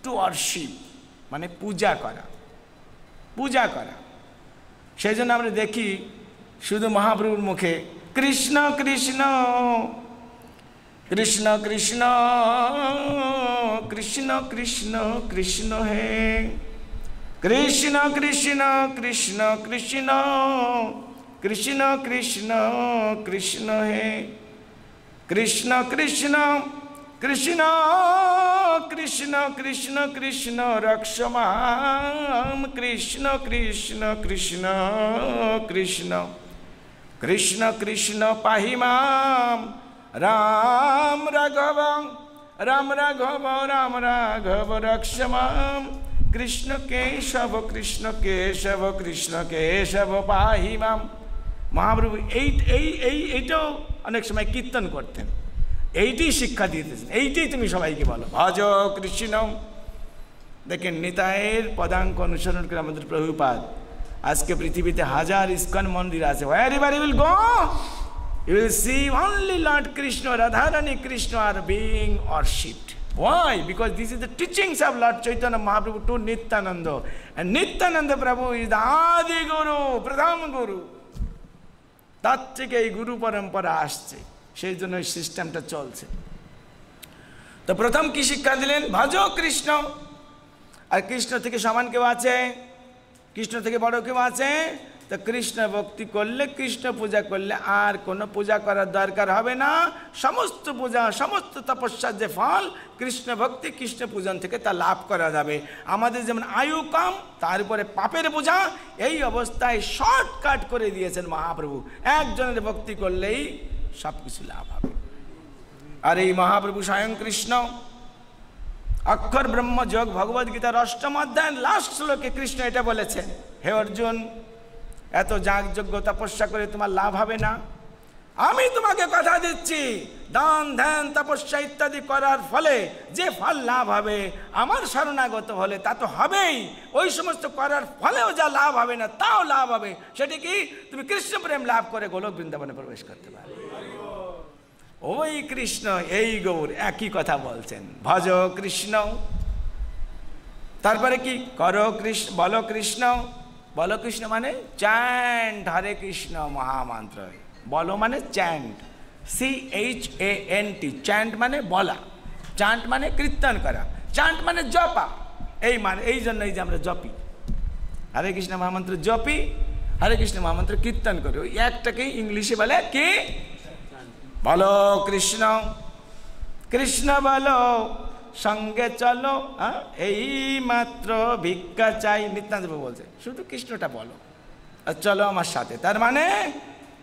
Two worship মানে পূজা করা, পূজা করা। সেই জন্য আমরা দেখি শুধু মহাপ্রভুর মুখে কৃষ্ণ কৃষ্ণ কৃষ্ণ কৃষ্ণ কৃষ্ণ কৃষ্ণ কৃষ্ণ হে কৃষ্ণ কৃষ্ণ কৃষ্ণ কৃষ্ণ কৃষ্ণ কৃষ্ণ কৃষ্ণ হে কৃষ্ণ কৃষ্ণ কৃষ্ণ কৃষ্ণ কৃষ্ণ কৃষ্ণ রক্ষমাম কৃষ্ণ কৃষ্ণ কৃষ্ণ কৃষ্ণ কৃষ্ণ কৃষ্ণ পাহি মাম রাম রাঘব রাম রাঘব রাম রাঘব রক্ষমাম কৃষ্ণ কেশব কৃষ্ণ কেশব কৃষ্ণ কেশব পাহি মাম। মহাপ্রভু এইটাও অনেক সময় কীর্তন করতেন, এইটাই শিক্ষা দিতেছেন, এইটাই তুমি সবাইকে বলো ভজ কৃষ্ণ। দেখেন নিতাইয়ের পদাঙ্ক অনুসরণ করে আমাদের প্রভুপাদ আজকে পৃথিবীতে হাজার ইস্কন মন্দির আছে, wherever you will go you will see only Lord Krishna, Radharani Krishna are being worshipped. Why? Because this is the teachings of Lord Chaitanya Mahaprabhu to Nityananda, and Nityananda Prabhu is the Adi Guru, Pradhan Guru. তার থেকে এই গুরু পরম্পরা আসছে, সেই জন্য এই সিস্টেমটা চলছে। তো প্রথম কি শিক্ষা দিলেন? ভজ কৃষ্ণ। আর কৃষ্ণ থেকে সমান কেউ আছে? কৃষ্ণ থেকে বড় কেউ আছে? তো কৃষ্ণ ভক্তি করলে, কৃষ্ণ পূজা করলে আর কোনো পূজা করার দরকার হবে না। সমস্ত পূজা, সমস্ত তপস্যার যে ফল কৃষ্ণ ভক্তি, কৃষ্ণ পূজন থেকে তা লাভ করা যাবে। আমাদের যেমন আয়ু কম, তার উপরে পাপের বোঝা, এই অবস্থায় শর্টকাট করে দিয়েছেন মহাপ্রভু। একজনের ভক্তি করলেই সব কিছু লাভ হবে। আর এই মহাপ্রভু স্বয়ং কৃষ্ণ অক্ষর ব্রহ্ম যোগ ভগবদ্গীতার ৮ম অধ্যায় লাস্ট শ্লোকে কৃষ্ণ এটা বলেছেন, হে অর্জুন, এত যাগযজ্ঞ তপস্যা করে তোমার লাভ হবে না। আমি তোমাকে কথা দিচ্ছি, দান ধ্যান তপস্যা ইত্যাদি করার ফলে যে ফল লাভ হবে, আমার শরণাগত হলে তা তো হবেই। ওই সমস্ত করার ফলেও যা লাভ হবে না তাও লাভ হবে। সেটি কি? তুমি কৃষ্ণ প্রেম লাভ করে গোলক বৃন্দাবনে প্রবেশ করতে পারবে। ওই কৃষ্ণ এই গৌর একই কথা বলছেন, ভজ কৃষ্ণ। তারপরে কি? করো কৃষ্ণ, বলো কৃষ্ণ। বলো কৃষ্ণ মানে চ্যান্ট হরে কৃষ্ণ মহামন্ত্র। বলো মানে চ্যান্ট, CHANT। চ্যান্ট মানে বলা, চান্ট মানে কীর্তন করা, চান্ট মানে জপা। এই মানে এই জন্যই যে আমরা জপি, হরে কৃষ্ণ মহামন্ত্র জপি, হরে কৃষ্ণ মহামন্ত্র কীর্তন করি। ওই একটাকেই ইংলিশে বলে কি? বলো কৃষ্ণ। কৃষ্ণ বলো, সঙ্গে চলো, এই মাত্র ভিক্ষা চাই। নিত্যানন্দ বলছে শুধু কৃষ্ণটা বলো আর চলো আমার সাথে। তার মানে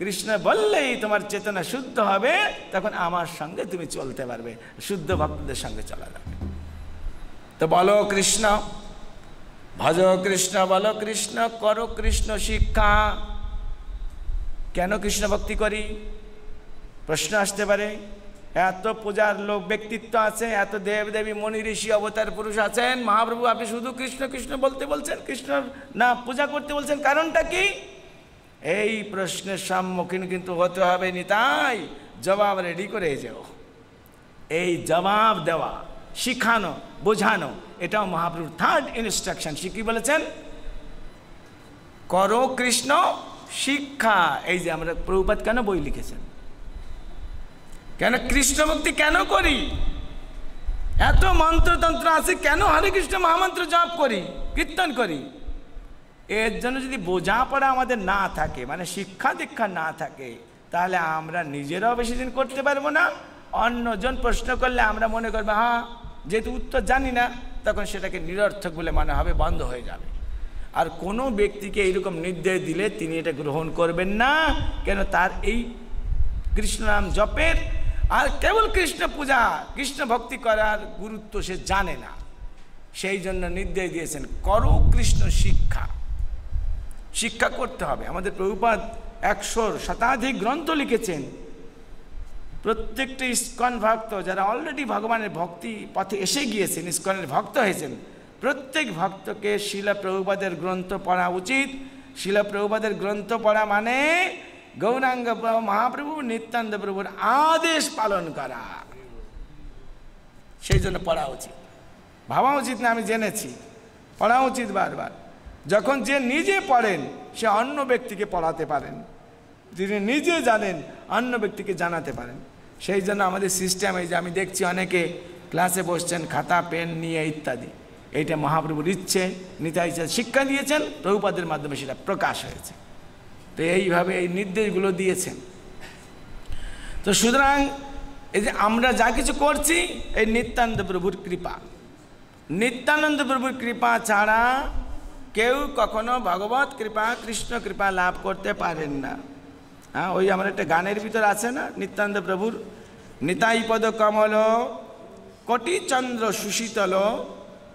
কৃষ্ণ বললেই তোমার চেতনা শুদ্ধ হবে, তখন আমার সঙ্গে তুমি চলতে পারবে, শুদ্ধ ভক্তদের সঙ্গে চলা যাবে। তো বলো কৃষ্ণ, ভজ কৃষ্ণ, বলো কৃষ্ণ, করো কৃষ্ণ শিক্ষা। কেন কৃষ্ণ ভক্তি করি? প্রশ্ন আসতে পারে। এত পূজার লোক ব্যক্তিত্ব আছে, এত দেবদেবী মনি ঋষি অবতার পুরুষ আছেন, মহাপ্রভু আপনি শুধু কৃষ্ণ কৃষ্ণ বলতে বলছেন, কৃষ্ণ না পূজা করতে বলছেন, কারণটা কি? এই প্রশ্নের সম্মুখীন কিন্তু হতে হবে। নিতাই জবাব রেডি করে যাও। এই জবাব দেওয়া, শিখানো, বোঝানো, এটাও মহাপ্রভুর থার্ড ইনস্ট্রাকশন। সে কি বলেছেন? করো কৃষ্ণ শিক্ষা। এই যে আমরা প্রভুপাদ কেন বই লিখেছেন, কেন কৃষ্ণ ভক্তি কেন করি, এত মন্ত্রতন্ত্র আছে, কেন হরে কৃষ্ণ মহামন্ত্র জপ করি, কীর্তন করি? এর জন্য যদি বোঝাপড়া আমাদের না থাকে, মানে শিক্ষা দীক্ষা না থাকে, তাহলে আমরা নিজেরাও বেশি দিন করতে পারবো না। অন্যজন প্রশ্ন করলে আমরা মনে করবো হ্যাঁ, যেহেতু উত্তর জানি না, তখন সেটাকে নিরর্থক বলে মনে হবে, বন্ধ হয়ে যাবে। আর কোনো ব্যক্তিকে এইরকম নির্দেশ দিলে তিনি এটা গ্রহণ করবেন না। কেন? তার এই কৃষ্ণ নাম জপের আর কেবল কৃষ্ণ পূজা, কৃষ্ণ ভক্তি করার গুরুত্ব সে জানে না। সেই জন্য নির্দেশ দিয়েছেন করো কৃষ্ণ শিক্ষা। শিক্ষা করতে হবে। আমাদের প্রভুপাদ 100 শতাধিক গ্রন্থ লিখেছেন। প্রত্যেকটা ইস্কন ভক্ত যারা অলরেডি ভগবানের ভক্তি পথে এসে গিয়েছেন, ইস্কনের ভক্ত হয়েছেন, প্রত্যেক ভক্তকে শিলা প্রভুপাদের গ্রন্থ পড়া উচিত। শিলা প্রভুপাদের গ্রন্থ পড়া মানে গৌরাঙ্গ মহাপ্রভু নিত্যানন্দ প্রভুর আদেশ পালন করা, সেই জন্য পড়া উচিত। ভাবা উচিত না আমি জেনেছি, পড়া উচিত বারবার। যখন যে নিজে পড়েন সে অন্য ব্যক্তিকে পড়াতে পারেন, যিনি নিজে জানেন অন্য ব্যক্তিকে জানাতে পারেন। সেই জন্য আমাদের সিস্টেম এই যে আমি দেখছি অনেকে ক্লাসে বসছেন খাতা পেন নিয়ে ইত্যাদি, এইটা মহাপ্রভুর ইচ্ছে, নিতাই শিক্ষা দিয়েছেন, প্রভুপাদের মাধ্যমে সেটা প্রকাশ হয়েছে। তো এইভাবে এই নির্দেশগুলো দিয়েছেন। তো সুতরাং এই যে আমরা যা কিছু করছি এই নিত্যানন্দ প্রভুর কৃপা, নিত্যানন্দ প্রভুর কৃপা ছাড়া কেউ কখনো ভগবত কৃপা কৃষ্ণ কৃপা লাভ করতে পারেন না। হ্যাঁ, ওই আমার একটা গানের ভিতর আছে না, নিত্যানন্দ প্রভুর নিতাই পদ কমল কোটি চন্দ্র সুশীতল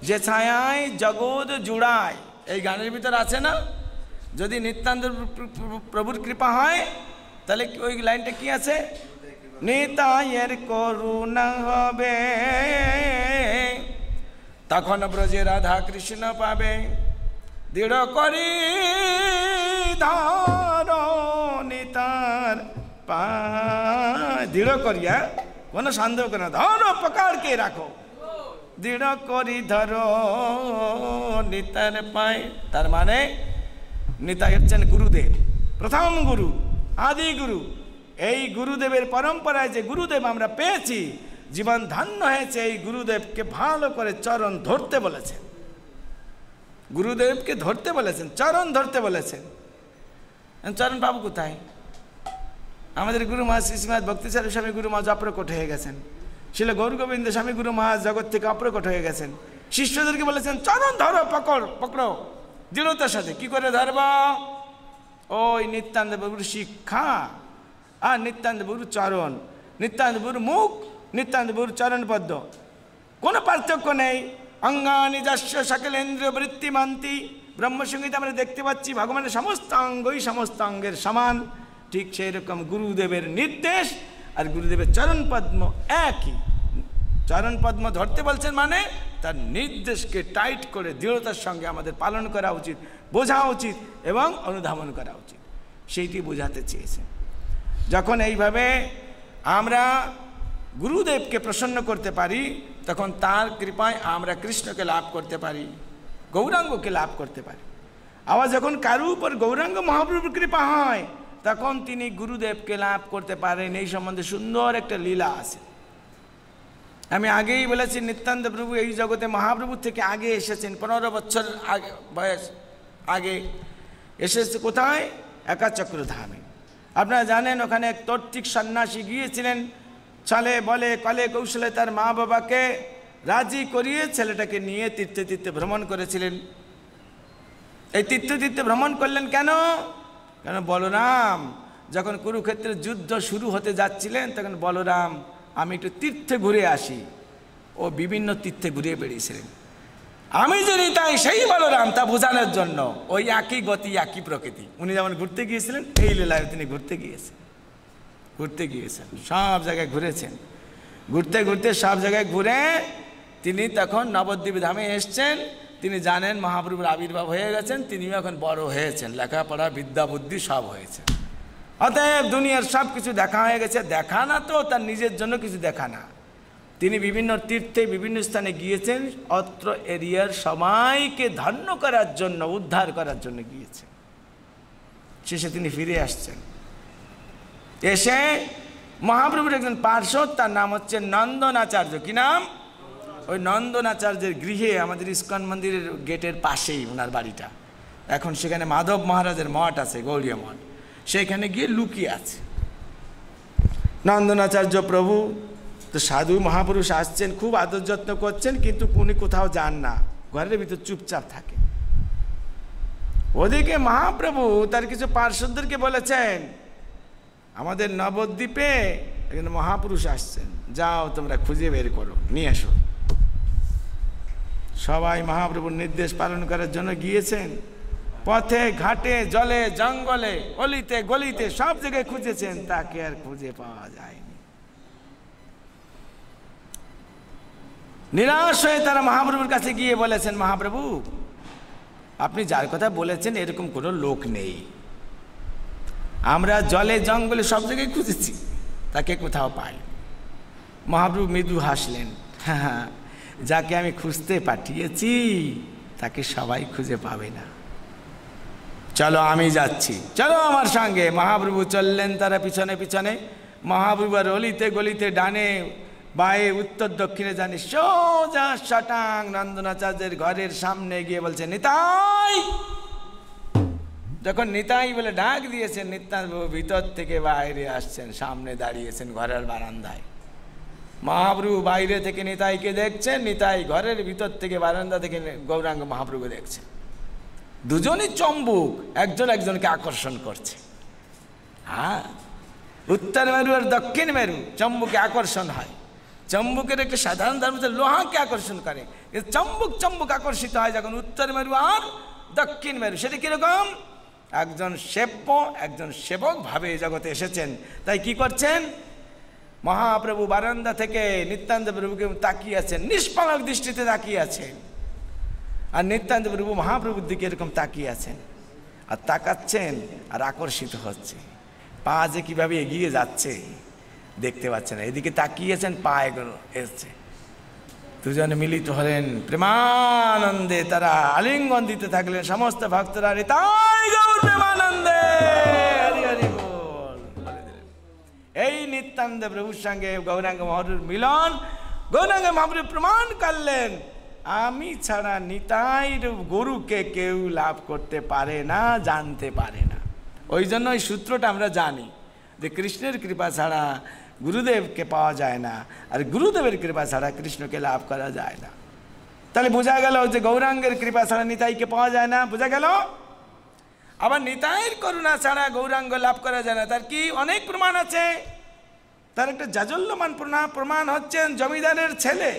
যে ছায়ায় জগৎ জুড়ায়, এই গানের ভিতর আছে না। যদি নিত্যানন্দ প্রভুর কৃপা হয় তাহলে ওই লাইনটা কি আছে, নিতাইয়ের করুণা হবে তখন ব্রজে রাধা কৃষ্ণ পাবে, দৃঢ় করি ধর নিতার পা, দৃঢ় করিয়া কোনো সন্দেহ করে না, ধরো পকাড়কে রাখো, দৃঢ় করি ধরো নিতার পায়। তার মানে নিতাই হচ্ছেন গুরুদেব, প্রথম গুরু, আদি গুরু। এই গুরুদেবের পরম্পরায় যে গুরুদেব আমরা পেয়েছি, জীবন ধন্য হয়েছে। এই গুরুদেবকে ভালো করে চরণ ধরতে বলেছেন, গুরুদেবকে ধরতে বলেছেন, চরণ ধরতে বলেছেন। চরণ পাবো কোথায়? আমাদের গুরু মহারাজ শ্রী শ্রীমৎ ভক্তিসার স্বামী গুরু মহারাজ অপ্রকট হয়ে গেছেন, শিল গৌর গোবিন্দ স্বামী গুরু মহারাজ জগৎ থেকে অপ্রকট হয়ে গেছেন। শিষ্যদেরকে বলেছেন চরণ ধরো, পকড়ো দৃঢ়তার সাথে। কি করে ধরব? ওই নিত্যানন্দ প্রভুর শিক্ষা আর নিত্যানন্দ প্রভুর চরণ, নিত্যানন্দ প্রভুর মুখ, নিত্যানন্দ প্রভুর চরণ পদ্ম, কোনো পার্থক্য নেই। অঙ্গানি যস্য সকলেন্দ্রিয় বৃত্তিমান্তি, ব্রহ্মসংগীতে আমরা দেখতে পাচ্ছি ভগবানের সমস্ত অঙ্গই সমস্ত অঙ্গের সমান। ঠিক সেই রকম গুরুদেবের নির্দেশ আর গুরুদেবের চরণ পদ্ম একই। চরণ পদ্ম ধরতে বলছেন মানে তার নির্দেশকে টাইট করে দৃঢ়তার সঙ্গে আমাদের পালন করা উচিত, বোঝা উচিত এবং অনুধাবন করা উচিত, সেইটি বোঝাতে চেয়েছেন। যখন এইভাবে আমরা গুরুদেবকে প্রসন্ন করতে পারি তখন তার কৃপায় আমরা কৃষ্ণকে লাভ করতে পারি, গৌরাঙ্গকে লাভ করতে পারি। আবার যখন কারো উপর গৌরাঙ্গ মহাপ্রভুর কৃপা হয় তখন তিনি গুরুদেবকে লাভ করতে পারেন। এই সম্বন্ধে সুন্দর একটা লীলা আছে। আমি আগেই বলেছি নিত্যানন্দ প্রভু এই জগতে মহাপ্রভুর থেকে আগে এসেছেন, 15 বছর আগে বয়স আগে এসেছে। কোথায়? একাচক্র ধামে। আপনারা জানেন ওখানে এক তর্তিক সন্ন্যাসী গিয়েছিলেন, ছলে বলে কলে কৌশলে তার মা বাবাকে রাজি করিয়ে ছেলেটাকে নিয়ে তীর্থে তীর্থে ভ্রমণ করেছিলেন। এই তীর্থে তীর্থে ভ্রমণ করলেন কেন? কেন বলরাম যখন কুরুক্ষেত্রের যুদ্ধ শুরু হতে যাচ্ছিলেন তখন বলরাম আমি একটু তীর্থে ঘুরে আসি, ও বিভিন্ন তীর্থে ঘুরে বেরিয়েছিলেন। আমি যে নিতাই সেই বলরাম তা বোঝানোর জন্য ওই একই গতি একই প্রকৃতি। উনি যেমন ঘুরতে গিয়েছিলেন এই লীলায় তিনি ঘুরতে গিয়েছেন, সব জায়গায় ঘুরেছেন। ঘুরতে ঘুরতে সব জায়গায় ঘুরে তিনি তখন নবদ্বীপ ধামে এসছেন। তিনি জানেন মহাপ্রভুর আবির্ভাব হয়ে গেছেন, তিনিও এখন বড় হয়েছেন, লেখাপড়া বিদ্যা বুদ্ধি সব হয়েছে। অতএব দুনিয়ার সব কিছু দেখা হয়ে গেছে। দেখা না তো তার নিজের জন্য কিছু দেখা না, তিনি বিভিন্ন তীর্থে বিভিন্ন স্থানে গিয়েছেন, অত্র এরিয়ার সবাইকে ধন্য করার জন্য, উদ্ধার করার জন্য গিয়েছেন। শেষে তিনি ফিরে আসছেন। এসে মহাপ্রভুর একজন পার্শ্বদ, তার নাম হচ্ছে নন্দনাচার্য। কি নাম? ওই নন্দনাচার্যের গৃহে, আমাদের ইস্কন মন্দিরের গেটের পাশেই ওনার বাড়িটা। এখন সেখানে মাধব মহারাজের মঠ আছে, গৌড়ীয় মঠ, সেখানে গিয়ে লুকিয়ে আছে নন্দনাচার্য প্রভু। তো সাধু মহাপুরুষ আসছেন, খুব আদর যত্ন করছেন, কিন্তু উনি কোথাও যান না, ঘরের ভিতর চুপচাপ থাকে। ওদিকে মহাপ্রভু তার কিছু পার্শ্বদেরকে বলেছেন আমাদের নবদ্বীপে একজন মহাপুরুষ আসছেন, যাও তোমরা খুঁজে বের করো, নিয়ে এসো। সবাই মহাপ্রভুর নির্দেশ পালন করার জন্য গিয়েছেন। পথে ঘাটে জলে জঙ্গলে অলিতে গলিতে সব জায়গায় খুঁজেছেন, তাকে আর খুঁজে পাওয়া যায়নি। নিরাশ হয়ে তারা মহাপ্রভুর কাছে গিয়ে বলেছেন, মহাপ্রভু আপনি যার কথা বলেছেন এরকম কোনো লোক নেই, আমরা জলে জঙ্গলে সব জায়গায় খুঁজেছি, তাকে কোথাও পাই। মহাপ্রভু মৃদু হাসলেন, হ্যাঁ যাকে আমি খুঁজতে পাঠিয়েছি তাকে সবাই খুঁজে পাবে না। চলো আমি যাচ্ছি, চলো আমার সঙ্গে। মহাপ্রভু চললেন তারা পিছনে পিছনে। মহাপ্রভু আর অলিতে গলিতে ডানে বায়ে উত্তর দক্ষিণে জানি সোজা শটাং নন্দনাচার্যের ঘরের সামনে গিয়ে বলছে নিতাই। যখন নিতাই বলে ডাক দিয়েছেন, নিত্যানন্দ ভিতর থেকে বাইরে আসছেন, সামনে দাঁড়িয়েছেন ঘরের বারান্দায়। মহাপ্রভু বাইরে থেকে নিতাইকে দেখছেন, নিতাই ঘরের ভিতর থেকে বারান্দা থেকে গৌরাঙ্গ মহাপ্রভু দেখছেন। দুজনই চম্বুক, একজন একজনকে আকর্ষণ করছে। হ্যাঁ, উত্তর মেরু আর দক্ষিণ মেরু চম্বুকে আকর্ষণ হয়। চম্বুকের একটা সাধারণ ধর্ম লোহাকে আকর্ষণ করে, চম্বুক চম্বুক আকর্ষিত হয় যখন উত্তর মেরু আর দক্ষিণ মেরু। সেটা কিরকম? একজন সেব্য একজন সেবক ভাবে জগতে এসেছেন, তাই কি করছেন? মহাপ্রভু বারান্দা থেকে নিত্যানন্দ প্রভুকে তাকিয়ে আছেন, নিষ্পলক দৃষ্টিতে তাকিয়ে আছেন। আর নিত্যানন্দ প্রভু মহাপ্রভুর দিকে এরকম তাকিয়ে আছেন, আর তাকাচ্ছেন আর আকর্ষিত হচ্ছে। পা যে কীভাবে এগিয়ে যাচ্ছে দেখতে পাচ্ছেন, এদিকে তাকিয়েছেন, পা এগুলো এসছে। দুজনে মিলিত হলেন প্রেমানন্দে, তারা আলিঙ্গন দিতে থাকলেন সমস্ত ভক্তরা। তাই গৌর প্রেমানন্দে হরি হরি বল। এই নিত্যানন্দ প্রভুর সঙ্গে গৌরাঙ্গ মহাপ্রভুর মিলন। গৌরাঙ্গ মহাপ্রভু প্রমাণ করলেন আমি ছাড়া নিতাইর গুরুকে কেউ লাভ করতে পারে না, জানতে পারে না। ওই জন্য ওই সূত্রটা আমরা জানি যে কৃষ্ণের কৃপা ছাড়া গুরুদেবকে পাওয়া যায় না, আর গুরুদেবের কৃপা ছাড়া কৃষ্ণকে লাভ করা যায় না। তাহলে বোঝা গেল যে গৌরাঙ্গের কৃপা ছাড়া নিতাইকে পাওয়া যায় না, বোঝা গেল। আবার নিতাইয়ের করুণা ছাড়া গৌরাঙ্গ লাভ করা যায় না, তার কি অনেক প্রমাণ আছে। তার একটা জাজল্যমান প্রমাণ হচ্ছেন জমিদারের ছেলে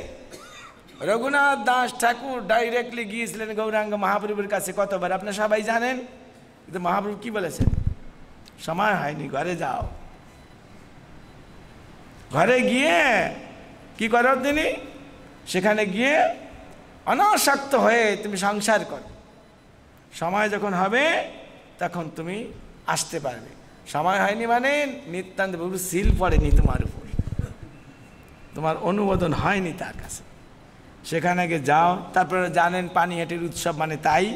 রঘুনাথ দাস ঠাকুর ডাইরেক্টলি গিয়েছিলেন গৌরাঙ্গ মহাপ্রভুর কাছে কতবার, আপনারা সবাই জানেন। কিন্তু মহাপ্রভু কি বলেছেন? সময় হয়নি, ঘরে যাও। ঘরে গিয়ে কি করো তিনি? সেখানে গিয়ে অনাসক্ত হয়ে তুমি সংসার করো, সময় যখন হবে তখন তুমি আসতে পারবে। সময় হয়নি মানে নিত্যান্ত প্রভু সিল পড়েনি তোমার উপর, তোমার অনুমোদন হয়নি তার কাছে। সেখানে গিয়ে যাও। তারপরে জানেন পানিহাটির উৎসব মানে তাই।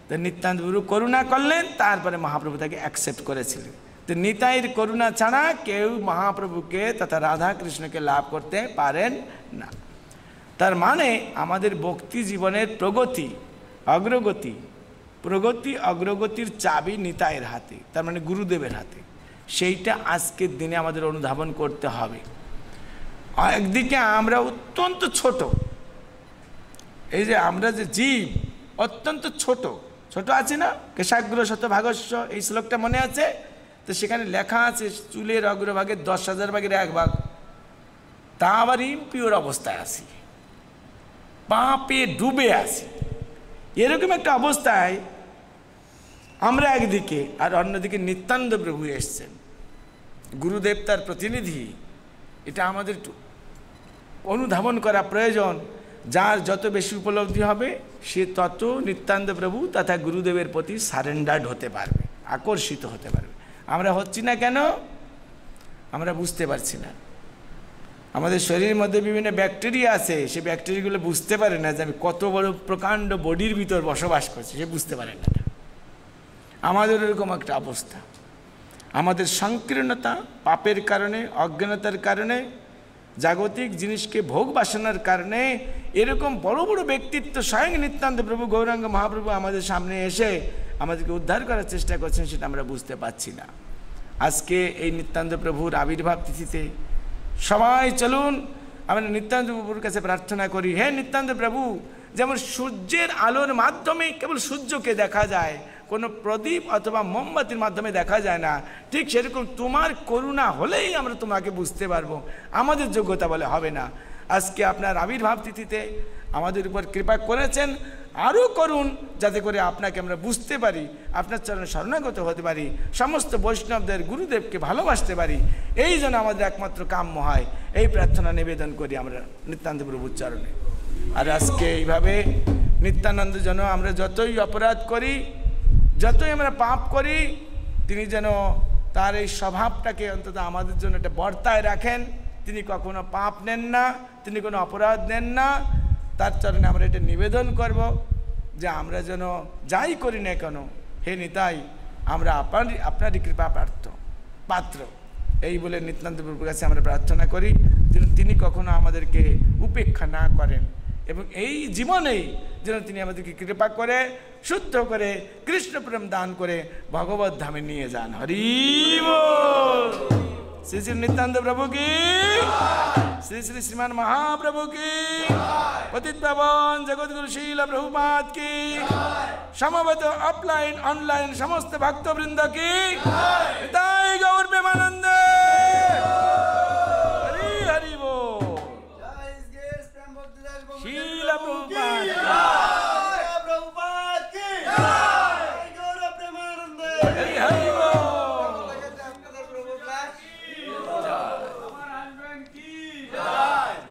তো নিত্যান্ত প্রভু করুণা করলেন, তারপরে মহাপ্রভু তাকে অ্যাকসেপ্ট করেছিলেন। তো নিতাইয়ের করুণা ছাড়া কেউ মহাপ্রভুকে তথা রাধা কৃষ্ণকে লাভ করতে পারেন না। তার মানে আমাদের ভক্তি জীবনের প্রগতি অগ্রগতির চাবি নিতাইয়ের হাতে, তার মানে গুরুদেবের হাতে। সেইটা আজকের দিনে আমাদের অনুধাবন করতে হবে। একদিকে আমরা অত্যন্ত ছোট, এই যে আমরা যে জীব অত্যন্ত ছোট ছোট আছে না, কেশাগ্র শত ভাগস্য, এই শ্লোকটা মনে আছে তো? সেখানে লেখা আছে চুলের অগ্রভাগের 10,000 ভাগের 1 ভাগ। তা আবার ইমপিওর অবস্থায় আছি, পাপে ডুবে আছি। এরকম একটা অবস্থায় আমরা একদিকে, আর অন্যদিকে নিত্যানন্দ প্রভু এসছেন, গুরুদেব তার প্রতিনিধি। এটা আমাদের অনুধাবন করা প্রয়োজন। যার যত বেশি উপলব্ধি হবে সে তত নিত্যানন্দ প্রভু তথা গুরুদেবের প্রতি সারেন্ডার্ড হতে পারবে, আকর্ষিত হতে পারবে। আমরা হচ্ছি না কেন? আমরা বুঝতে পারছি না। আমাদের শরীরের মধ্যে বিভিন্ন ব্যাকটেরিয়া আছে, সেই ব্যাকটেরিয়াগুলো বুঝতে পারে না যে আমি কত বড় প্রকাণ্ড বডির ভিতর বসবাস করছি, সে বুঝতে পারে না। আমাদের এরকম একটা অবস্থা। আমাদের সংকীর্ণতা, পাপের কারণে, অজ্ঞানতার কারণে, জাগতিক জিনিসকে ভোগ বাসনার কারণে এরকম বড় বড় ব্যক্তিত্ব স্বয়ং নিত্যানন্দ প্রভু গৌরাঙ্গ মহাপ্রভু আমাদের সামনে এসে আমাদেরকে উদ্ধার করার চেষ্টা করছেন, সেটা আমরা বুঝতে পারছি না। আজকে এই নিত্যানন্দ প্রভুর আবির্ভাব তিথিতে সবাই চলুন আমরা নিত্যানন্দ প্রভুর কাছে প্রার্থনা করি, হে নিত্যানন্দ প্রভু, যেমন সূর্যের আলোর মাধ্যমে কেবল সূর্যকে দেখা যায়, কোনো প্রদীপ অথবা মোমবাতির মাধ্যমে দেখা যায় না, ঠিক সেরকম তোমার করুণা হলেই আমরা তোমাকে বুঝতে পারবো, আমাদের যোগ্যতা বলে হবে না। আজকে আপনার আবির্ভাব তিথিতে আমাদের উপর কৃপা করেছেন, আরও করুন যাতে করে আপনাকে আমরা বুঝতে পারি, আপনার চরণে শরণাগত হতে পারি, সমস্ত বৈষ্ণবদের গুরুদেবকে ভালোবাসতে পারি। এই জন্য আমাদের একমাত্র কাম্য হয়। এই প্রার্থনা নিবেদন করি আমরা নিত্যানন্দ প্রভুর চরণে। আর আজকে এইভাবে নিত্যানন্দ যেন আমরা যতই অপরাধ করি, যতই আমরা পাপ করি, তিনি যেন তার এই স্বভাবটাকে অন্তত আমাদের জন্য একটা বর্তায় রাখেন। তিনি কখনো পাপ নেন না, তিনি কোনো অপরাধ নেন না, তার চরণে আমরা এটা নিবেদন করব যে আমরা যেন যাই করি না কেন, হে নিতাই আমরা আপনারই কৃপা পাত্র। এই বলে নিত্যান্ত প্রভুর কাছে আমরা প্রার্থনা করি যেন তিনি কখনো আমাদেরকে উপেক্ষা না করেন এবং এই জীবনেই যেন তিনি আমাদেরকে কৃপা করে শুদ্ধ করে কৃষ্ণপ্রেম দান করে ভগবত ধামে নিয়ে যান। হরি বল। শ্রী শ্রী নিত্যান্ত প্রভু কি, শ্রী শ্রী শ্রীমান মহাপ্রভু কি, পতিত পাবন জগৎগুরু শিল প্রভুপাদ কি, সমবেত অফলাইন অনলাইন সমস্ত ভক্তবৃন্দ কি, তাই গৌর প্রেমানন্দ।